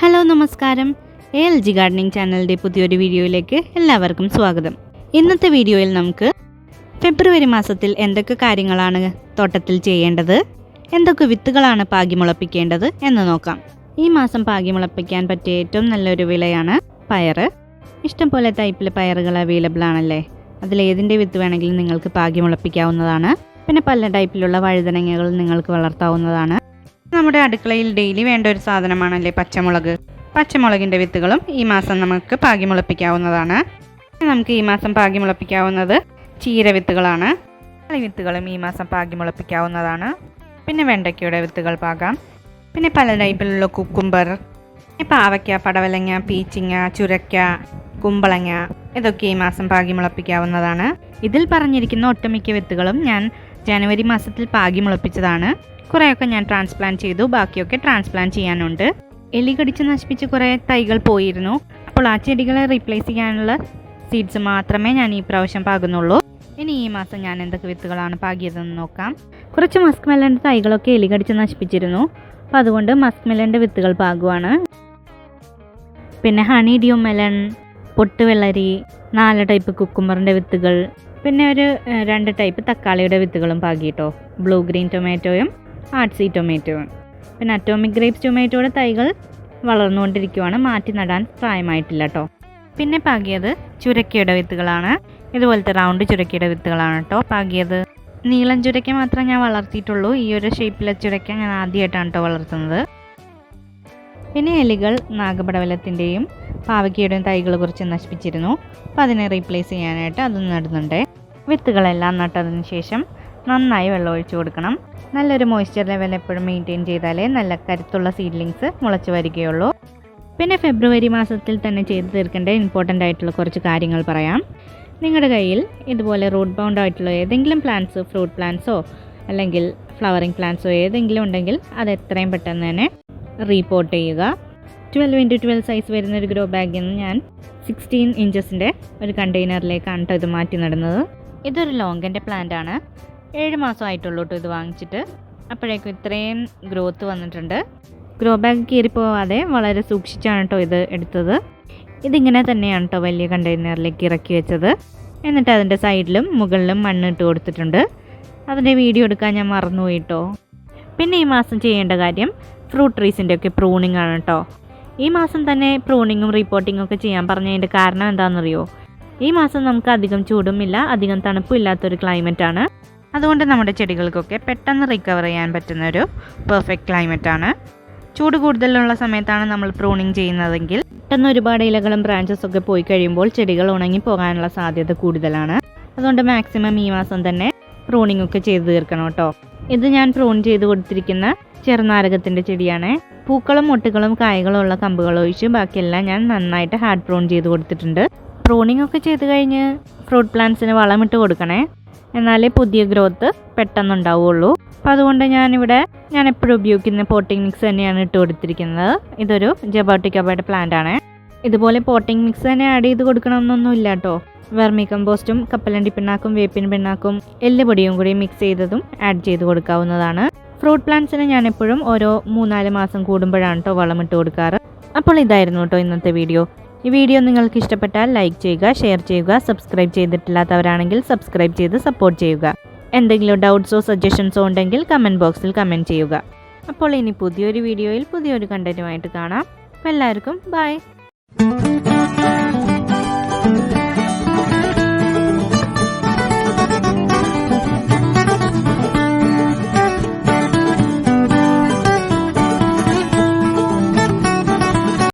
Hello നമസ്കാരം. ALG gardening ചാനലിൻ്റെ പുതിയൊരു വീഡിയോയിലേക്ക് എല്ലാവർക്കും സ്വാഗതം. ഇന്നത്തെ വീഡിയോയിൽ നമുക്ക് ഫെബ്രുവരി മാസത്തിൽ എന്തൊക്കെ കാര്യങ്ങളാണ് തോട്ടത്തിൽ ചെയ്യേണ്ടത്, എന്തൊക്കെ വിത്തുകളാണ് പാകി മുളപ്പിക്കേണ്ടത് എന്ന് നോക്കാം. ഈ മാസം പാകി മുളപ്പിക്കാൻ പറ്റിയ ഏറ്റവും നല്ലൊരു വിളയാണ് പയർ. ഇഷ്ടംപോലെ ടൈപ്പിൽ പയറുകൾ അവൈലബിൾ ആണല്ലേ. അതിലേതിൻ്റെ വിത്ത് വേണമെങ്കിലും നിങ്ങൾക്ക് പാകി മുളപ്പിക്കാവുന്നതാണ്. പിന്നെ പല ടൈപ്പിലുള്ള വഴുതനങ്ങകൾ നിങ്ങൾക്ക് വളർത്താവുന്നതാണ്. നമ്മുടെ അടുക്കളയിൽ ഡെയിലി വേണ്ട ഒരു സാധനമാണല്ലേ പച്ചമുളക്. പച്ചമുളകിൻ്റെ വിത്തുകളും ഈ മാസം നമുക്ക് പാകി മുളപ്പിക്കാവുന്നതാണ്. നമുക്ക് ഈ മാസം പാകി മുളപ്പിക്കാവുന്നത് ചീര വിത്തുകളാണ്. വിത്തുകളും ഈ മാസം പാകി മുളപ്പിക്കാവുന്നതാണ്. പിന്നെ വെണ്ടയ്ക്കയുടെ വിത്തുകൾ പാകാം. പിന്നെ പല ടൈപ്പിലുള്ള കുക്കുംബർ, പാവയ്ക്ക, പടവലങ്ങ, പീച്ചിങ്ങ, ചുരക്ക, കുമ്പളങ്ങ ഇതൊക്കെ ഈ മാസം പാകി മുളപ്പിക്കാവുന്നതാണ്. ഇതിൽ പറഞ്ഞിരിക്കുന്ന ഒട്ടുമിക്ക വിത്തുകളും ഞാൻ ജനുവരി മാസത്തിൽ പാകി മുളപ്പിച്ചതാണ്. കുറേയൊക്കെ ഞാൻ ട്രാൻസ്പ്ലാന്റ് ചെയ്തു, ബാക്കിയൊക്കെ ട്രാൻസ്പ്ലാന്റ് ചെയ്യാനുണ്ട്. എലി കടിച്ച് നശിപ്പിച്ച് കുറേ തൈകൾ പോയിരുന്നു. അപ്പോൾ ആ ചെടികളെ റീപ്ലേസ് ചെയ്യാനുള്ള സീഡ്സ് മാത്രമേ ഞാൻ ഈ പ്രാവശ്യം പാകുന്നുള്ളൂ. ഇനി ഈ മാസം ഞാൻ എന്തൊക്കെ വിത്തുകളാണ് പാകിയതെന്ന് നോക്കാം. കുറച്ച് മസ്ക് മെലൻ്റെ തൈകളൊക്കെ എലി കടിച്ച് നശിപ്പിച്ചിരുന്നു. അപ്പോൾ അതുകൊണ്ട് മസ്ക് മെലൻ്റെ വിത്തുകൾ പാകുവാണ്. പിന്നെ ഹണി ഡ്യൂ മെലൺ, പൊട്ടുവെള്ളരി, 4 ടൈപ്പ് കുക്കുംബറിൻ്റെ വിത്തുകൾ, പിന്നെ ഒരു 2 ടൈപ്പ് തക്കാളിയുടെ വിത്തുകളും പാകിയിട്ടോ. Blue green ടൊമാറ്റോയും ആർട്സി ടൊമാറ്റോയും. പിന്നെ അറ്റോമിക് ഗ്രേപ്സ് ടൊമാറ്റോയുടെ തൈകൾ വളർന്നുകൊണ്ടിരിക്കുവാണ്, മാറ്റി നടാൻ പ്രായമായിട്ടില്ല കേട്ടോ. പിന്നെ പാകിയത് ചുരക്കയുടെ വിത്തുകളാണ്. ഇതുപോലത്തെ റൗണ്ട് ചുരക്കയുടെ വിത്തുകളാണ് കേട്ടോ പാകിയത്. നീളം ചുരക്ക മാത്രമേ ഞാൻ വളർത്തിയിട്ടുള്ളൂ. ഈ ഒരു ഷേപ്പിലെ ചുരക്ക ഞാൻ ആദ്യമായിട്ടാണ് കേട്ടോ വളർത്തുന്നത്. പിന്നെ എലികൾ നാഗപടവലത്തിൻ്റെയും പാവയ്ക്കയുടെയും തൈകൾ കുറച്ച് നശിപ്പിച്ചിരുന്നു. അപ്പോൾ അതിനെ റീപ്ലേസ് ചെയ്യാനായിട്ട് അത് നടുന്നുണ്ട്. വിത്തുകളെല്ലാം നട്ടതിന് ശേഷം നന്നായി വെള്ളം ഒഴിച്ചു കൊടുക്കണം. നല്ലൊരു മോയ്സ്ചർ ലെവൽ എപ്പോഴും മെയിൻറ്റെയിൻ ചെയ്താലേ നല്ല കരുത്തുള്ള സീഡ്ലിങ്സ് മുളച്ച് വരികയുള്ളൂ. പിന്നെ ഫെബ്രുവരി മാസത്തിൽ തന്നെ ചെയ്ത് തീർക്കേണ്ട ഇമ്പോർട്ടൻ്റ് ആയിട്ടുള്ള കുറച്ച് കാര്യങ്ങൾ പറയാം. നിങ്ങളുടെ കയ്യിൽ ഇതുപോലെ റൂട്ട് ബൗണ്ട് ആയിട്ടുള്ള ഏതെങ്കിലും പ്ലാന്റ്സ്, ഫ്രൂട്ട് പ്ലാന്റ്സോ അല്ലെങ്കിൽ ഫ്ലവറിങ് പ്ലാന്റ്സോ ഏതെങ്കിലും ഉണ്ടെങ്കിൽ അത് എത്രയും പെട്ടെന്ന് തന്നെ റീപോർട്ട് ചെയ്യുക. 12x12 സൈസ് വരുന്നൊരു ഗ്രോ ബാഗിൽ നിന്ന് ഞാൻ 16 ഇഞ്ചസിൻ്റെ ഒരു കണ്ടെയ്നറിലേക്കാണ് കേട്ടോ ഇത് മാറ്റി നടുന്നത്. ഇതൊരു ലോങ്കൻ്റെ പ്ലാന്റ് ആണ്. 7 മാസമായിട്ടുള്ളൂ കേട്ടോ ഇത് വാങ്ങിച്ചിട്ട്. അപ്പോഴേക്കും ഇത്രയും ഗ്രോത്ത് വന്നിട്ടുണ്ട്. ഗ്രോ ബാഗ് കീറിപ്പോവാതെ വളരെ സൂക്ഷിച്ചാണ് കേട്ടോ ഇത് എടുത്തത്. ഇതിങ്ങനെ തന്നെയാണ് കേട്ടോ വലിയ കണ്ടെയ്നറിലേക്ക് ഇറക്കി വെച്ചത്. എന്നിട്ട് അതിൻ്റെ സൈഡിലും മുകളിലും മണ്ണിട്ട് കൊടുത്തിട്ടുണ്ട്. അതിൻ്റെ വീഡിയോ എടുക്കാൻ ഞാൻ മറന്നുപോയി കേട്ടോ. പിന്നെ ഈ മാസം ചെയ്യേണ്ട കാര്യം ഫ്രൂട്ട് ട്രീസിൻ്റെ ഒക്കെ പ്രൂണിങ് ആണ് കേട്ടോ. ഈ മാസം തന്നെ പ്രൂണിങ്ങും റിപ്പോർട്ടിങ്ങും ഒക്കെ ചെയ്യാൻ പറഞ്ഞതിൻ്റെ കാരണം എന്താണെന്നറിയോ? ഈ മാസം നമുക്ക് അധികം ചൂടുമില്ല, അധികം തണുപ്പും ഇല്ലാത്തൊരു ക്ലൈമറ്റാണ്. അതുകൊണ്ട് നമ്മുടെ ചെടികൾക്കൊക്കെ പെട്ടെന്ന് റിക്കവർ ചെയ്യാൻ പറ്റുന്നൊരു പെർഫെക്റ്റ് ക്ലൈമറ്റാണ്. ചൂട് കൂടുതലുള്ള സമയത്താണ് നമ്മൾ പ്രൂണിങ് ചെയ്യുന്നതെങ്കിൽ പെട്ടെന്ന് ഒരുപാട് ഇലകളും ബ്രാഞ്ചസ് ഒക്കെ പോയി കഴിയുമ്പോൾ ചെടികൾ ഉണങ്ങി പോകാനുള്ള സാധ്യത കൂടുതലാണ്. അതുകൊണ്ട് മാക്സിമം ഈ മാസം തന്നെ പ്രൂണിങ് ഒക്കെ ചെയ്ത് തീർക്കണം കേട്ടോ. ഇത് ഞാൻ പ്രൂൺ ചെയ്ത് കൊടുത്തിരിക്കുന്ന ചെറുനാരകത്തിൻ്റെ ചെടിയാണ്. പൂക്കളും മൊട്ടുകളും കായകളും ഉള്ള കമ്പുകൾ ഒഴിച്ച് ബാക്കിയെല്ലാം ഞാൻ നന്നായിട്ട് ഹാർഡ് പ്രൂൺ ചെയ്ത് കൊടുത്തിട്ടുണ്ട്. പ്രൂണിങ് ഒക്കെ ചെയ്ത് കഴിഞ്ഞ് ഫ്രൂട്ട് പ്ലാന്റ്സിന് വളമിട്ട് കൊടുക്കണേ, എന്നാലേ പുതിയ ഗ്രോത്ത് പെട്ടെന്നുണ്ടാവുള്ളൂ. അപ്പോൾ അതുകൊണ്ട് ഞാൻ എപ്പോഴും ഉപയോഗിക്കുന്ന പോട്ടിംഗ് മിക്സ് തന്നെയാണ് ഇട്ട് കൊടുത്തിരിക്കുന്നത്. ഇതൊരു ജബോട്ടിക്കബയുടെ പ്ലാന്റ് ആണ്. ഇതുപോലെ പോട്ടിംഗ് മിക്സ് തന്നെ ആഡ് ചെയ്ത് കൊടുക്കണമെന്നൊന്നും ഇല്ല കേട്ടോ. വെർമി കമ്പോസ്റ്റും കപ്പലണ്ടി പിണ്ണാക്കും വേപ്പിൻ പിണ്ണാക്കും എല്ലുപൊടിയും കൂടി മിക്സ് ചെയ്തതും ആഡ് ചെയ്ത് കൊടുക്കാവുന്നതാണ്. ഫ്രൂട്ട് പ്ലാന്റ്സിന് ഞാൻ എപ്പോഴും ഓരോ 3-4 മാസം കൂടുമ്പോഴാണ് കേട്ടോ വളമിട്ട് കൊടുക്കാറ്. അപ്പോൾ ഇതായിരുന്നു കേട്ടോ ഇന്നത്തെ വീഡിയോ. ഈ വീഡിയോ നിങ്ങൾക്ക് ഇഷ്ടപ്പെട്ടാൽ ലൈക്ക് ചെയ്യുക, ഷെയർ ചെയ്യുക. സബ്സ്ക്രൈബ് ചെയ്തിട്ടില്ലാത്തവരാണെങ്കിൽ സബ്സ്ക്രൈബ് ചെയ്ത് സപ്പോർട്ട് ചെയ്യുക. എന്തെങ്കിലും ഡൗട്ട്സോ സജഷൻസോ ഉണ്ടെങ്കിൽ കമൻറ്റ് ബോക്സിൽ കമൻറ്റ് ചെയ്യുക. അപ്പോൾ ഇനി പുതിയൊരു വീഡിയോയിൽ പുതിയൊരു കണ്ടന്റുമായിട്ട് കാണാം. അപ്പോൾ എല്ലാവർക്കും ബൈ.